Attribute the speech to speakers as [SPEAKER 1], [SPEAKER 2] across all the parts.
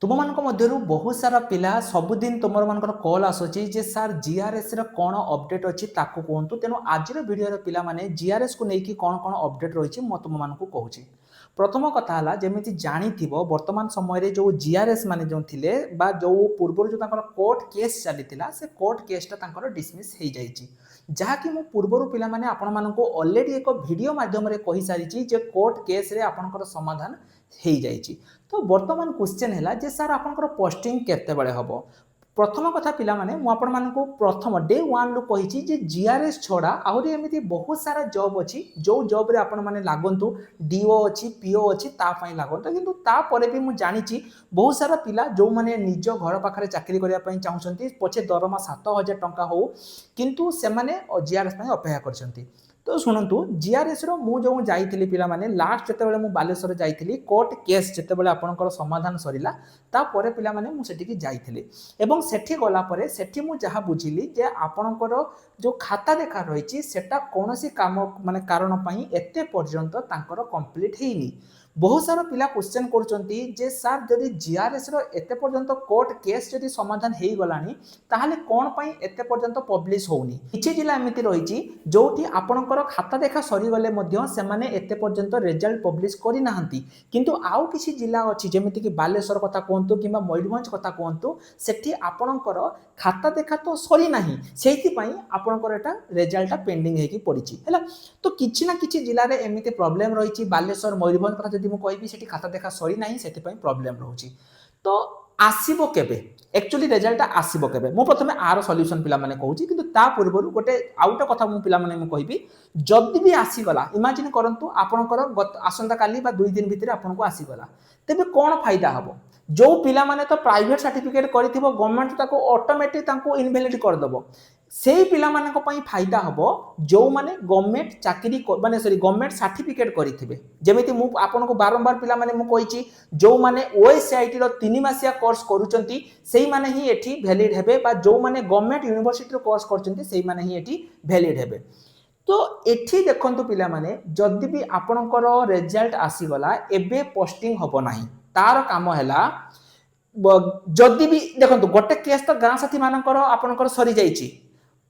[SPEAKER 1] तुम मान मध्य बहुत सारा पिला सबुदिन तुम मान कल आसूची जे सर जीआरएस कौन अपडेट अच्छी कहतु तेणु आज भिडियो पिला माने जीआरएस को लेकिन कौन कौन अपडेट रही तुम मान कहूँ। प्रथम कथा है जमी जानी वर्तमान समय जो जीआरएस माने जो थिले बा जो पूर्व जो कोर्ट केस चली से कोर्ट केसटा डिसमिस हो जाइए जहाँकि मु पूर्वर पिला माने आपण मानक ऑलरेडी एक वीडियो माध्यम कही सारी जे कोर्ट केस रे आपनकर समाधान हो जाइए। तो वर्तमान क्वेश्चन है सर आपनकर पोस्टिंग केते बेले हबो। प्रथम कथा पिला माने मु आपण मानकु प्रथम डे 1 रु कहिछि जे जीआरएस छोड़ा आहुरी एमिति बहुत सारा जॉब अछि जो जॉब रे आपण माने लागंतु डीओ अछि पीओ अछि ता पई लागंतु किंतु ता परे भी मु जानिछि बहुत सारा पिला जो माने निज घर पाखरे चाकरी करिया पई चाहुछंती पछे दरमा 7000 टंका हो किंतु से माने जीआरएस पई अपेक्षा करछंती। तो शुणु जीआरएस जो जाइली पिला माने लास्ट जिते मु बालेश्वर जाइली कोर्ट केस जिते आपंकर समाधान सरला तापर पिला माने मु सेठी जाइली एवं सेठी गला परे सेठी मु जहाँ बुझिली जे आपणकर जो खाता देखा रही सेटा कौनसी काम माने कारण पई एते पर्यंत तांकर कंप्लीट हेनी। बहुत सारा पिला क्वेश्चन करछंती जे सर जदि जीआरएस रो एते पर्यंत कोर्ट केस जदि समाधान हेई गलानी ताहाले कोन पई एते पर्यंत पब्लिश होउनी। किछि जिला एमिति रहिछि जोटी आपणकर खाता देखा सरी गले मध्य से माने एते पर्यंत रिजल्ट पब्लिश करि नाहंती किंतु आउ किछि जिला अछि जेमिति कि बालेश्वर कथा कोहंतु किबा मयूरभंज कथा कोहंतु सेठी आपणकर खाता देखा तो सरी नाही सेहि पई आपणकर एटा रिजल्ट पेंडिंग हेकी पड़िछि हैला। तो किछि ना किछि जिला रे एमिति प्रॉब्लम रहिछि बालेश्वर मयूरभंज कथा जदि मु कहबी सेठी खाता देखा सरी नाही सेति पई प्रॉब्लम रहउछि। तो आसीबो केबे एक्चुअली रिजल्ट आसीबो केबे मु प्रथमे आर सॉल्यूशन पिला माने कहउछि किंतु ता पूर्वरु गोटे आउट कथा मु पिला माने मु कहबी जदि भी आसी गला इमेजिन करंतु आपनकर आसंता काली बा 2 दिन भितरे आपनको आसी गला तेबे कोन फायदा हबो। जो पिला माने तो प्राइवेट सर्टिफिकेट करिथिबो गवर्नमेंट ताको ऑटोमेटिक ताको इनवैलिड कर दबो सेही पिला मानक पई फायदा हबो जो माने गवर्नमेंट चाकरी माने सॉरी गवर्नमेंट सर्टिफिकेट करिथिबे जेमिति मु आपनको बारंबार पिला माने मु कहिछि जो माने ओएसआईटी रो 3 मासिया कोर्स करूचंती सेही माने ही एठी वैलिड हेबे बा जो माने गवर्नमेंट यूनिवर्सिटी रो कोर्स करचंती सेही माने ही एठी वैलिड हेबे। तो एठी देखंतु पिला माने जदि भी आपनकर रिजल्ट आसी गला एबे पोस्टिंग हबो नाही तार काम हैला जदि भी देखंतु गोटे केस तो गां साथी मानकर आपनकर सरी जाईछि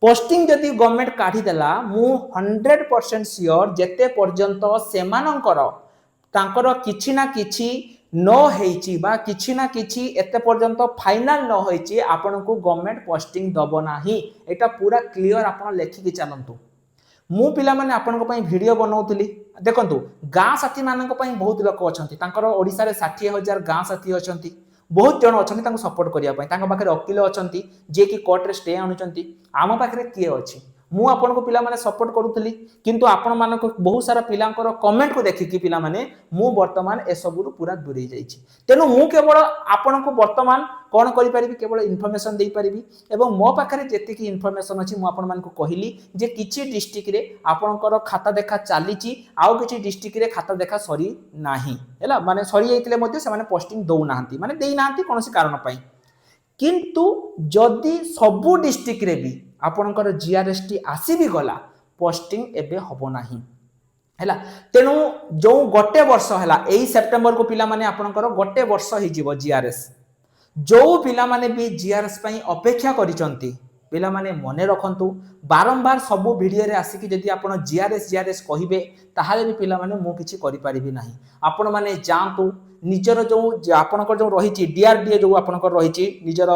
[SPEAKER 1] पोस्टिंग जदि गवर्नमेंट काढी देला मु 100% श्योर जेते पर्यंत सेमानंकर तांकर किछि ना किछि न हेइछि बा किछि ना किछि एते पर्यंत फाइनल न होइछि आपनको गवर्नमेंट पोस्टिंग दबो नाही एटा पूरा क्लियर आपन लेखि कि चलंतु। मु पिला माने आपनको पई वीडियो बनाउतली देखंतु गां साथी मानक पई बहुत लोक अछंती तांकर ओडिसा रे 60000 गां साथी अछंती बहुत जन अच्छा सपोर्ट करने पाखे वकिल अच्छा जी कि कोर्ट रे स्टे आणुचंती आम पाखे किए अच्छी मु आपन को पिला माने सपोर्ट करूथली किंतु आपण मानक बहुत सारा पिलांकर कमेंट को देखिकी पिला माने मु वर्तमान ए सबुरु पूरा दूरे जाइछि तेनु मु केवल आपण को वर्तमान कौन करि परिबी केवल इन्फॉर्मेशन दे परिबी एवं मो पाखरे जेति की इन्फॉर्मेशन अछि मु आपण मान को कहिली जे किछि डिस्ट्रिक्ट रे आपणकर खाता देखा चलीछि आउ किछि डिस्ट्रिक्ट रे खाता देखा सरी नाही हैला माने सरी जाइतिले मध्ये से माने पोस्टिंग दउ नाहंती माने देई नाहंती कोनोसी कारण पई किंतु जदि सबु डिस्ट्रिक्ट रे भी आपणकर जीआरएसटी आसी भी गला पोस्टिंग एबे हबो नाही हैला। तेनु जो गोटे वर्ष हैला एई सेप्टेम्बर को पिला माने आपणकर गोटे वर्ष हि जीवो जीआरएस जो पिला माने भी जीआरएस पई अपेक्षा करिसंती पिला माने मने रखंतु बारंबार सबु वीडियो रे आसी कि जदि आपण जीआरएस कहिबे ताहाले भी पिला माने मु किछि करि परिबि नाही आपण माने जानतु निजर जो आपणकर जो रही डीआरडीए जो आपणकर रही निजर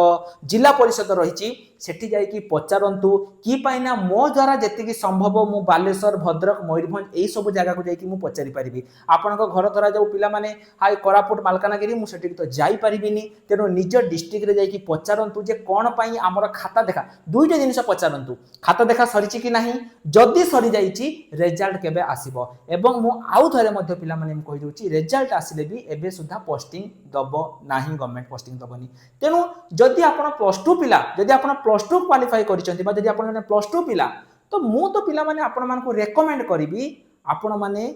[SPEAKER 1] जिला परिषद रही सेठी जाई कि पचारंतु कि पाइना मो द्वारा जेतिकी संभव मु बालेश्वर भद्रक मयूरभंज एई सब जगह को जाई कि मु पचारि परिबि आपणक घर द्वारा जो पिला माने हाय कोरापुट मालकानगिरी मु सेठी तो जाई परिबिनी तेनो निज डिस्ट्रिक्ट रे जाई कि पचारंतु जे कोन पई हमर खाता देखा दुईटा जिनिस पचारंतु खाता देखा सरीची कि नाही जदी सरी जाईची रिजल्ट केबे आसीबो एवं मु आउ थरे मध्ये पिला माने कहि दोची रिजल्ट आसीले भी एबे सुधा पोस्टिंग दबो नाही गवर्नमेंट पोस्टिंग दबनी तेनु जदी आपण +2 पिला जदी आपण +2 क्वालिफाई करिसंती बा जदी आपण माने +2 पिला तो मु तो पिला माने आपण मान को रेकमेंड करिवि आपण माने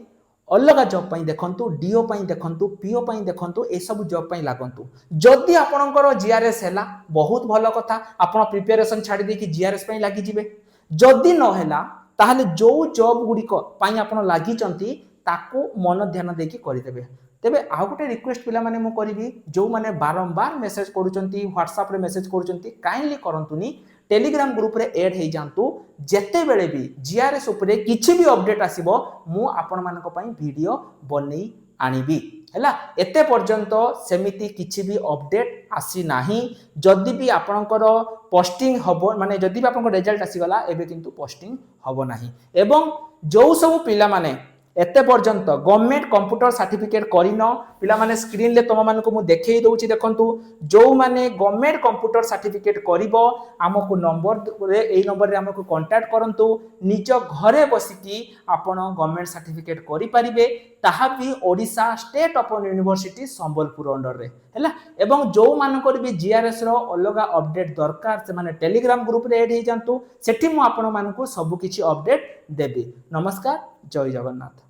[SPEAKER 1] अलग जॉब पई देखंतु डीओ पई देखंतु पीओ पई देखंतु ए सब जॉब पई लागंतु जदी आपणकर जीआरएस हैला बहुत भलो कथा आपण प्रिपरेशन छाडी दे कि जीआरएस पई लागि जिवे जदी न हैला ताहाले जो जॉब गुडी को पई आपण लागि चंती ताको मन ध्यान देकी करि देबे तेबे आउ गोटे रिक्वेस्ट पिला माने मु करिवि जो माने बारंबार मेसेज करूचंती व्हाट्सएप रे मेसेज करूचंती काइंडली करंतुनी टेलीग्राम ग्रुप रे ऐड हे जानतु जेते बेले भी जीआरएस उपरे किछि भी अपडेट आसीबो मु आपण मानको पई वीडियो बनै आनिबी हैला एते पर्यंत सेमिति किछि भी अपडेट आसी नाही जदि भी आपनकर पोस्टिंग हबो माने जदि भी आपनकर रिजल्ट आसी गला एबे किंतु पोस्टिंग हबो नाही एवं जो सब पिला माने एते पर्यंत गवर्नमेंट कंप्यूटर सर्टिफिकेट करिनो पिला माने स्क्रीन ले तम मानको मु देखेई दउची देखंतु जो माने गवर्नमेंट कंप्यूटर सर्टिफिकेट करिवो हमकु नंबर रे एई नंबर रे हमकु कांटेक्ट करंतु निज घरे बसिकी आपण गवर्नमेंट सर्टिफिकेट करि परिबे ताहा भी Odisha state open university Sambalpur under रे हैला एवं जो मानकर भी जीआरएस रो अलगा अपडेट दरकार से माने टेलीग्राम ग्रुप रे ऐड हे जानतु सेठी मु आपण मानको सब किछि अपडेट देबी नमस्कार जय जगन्नाथ।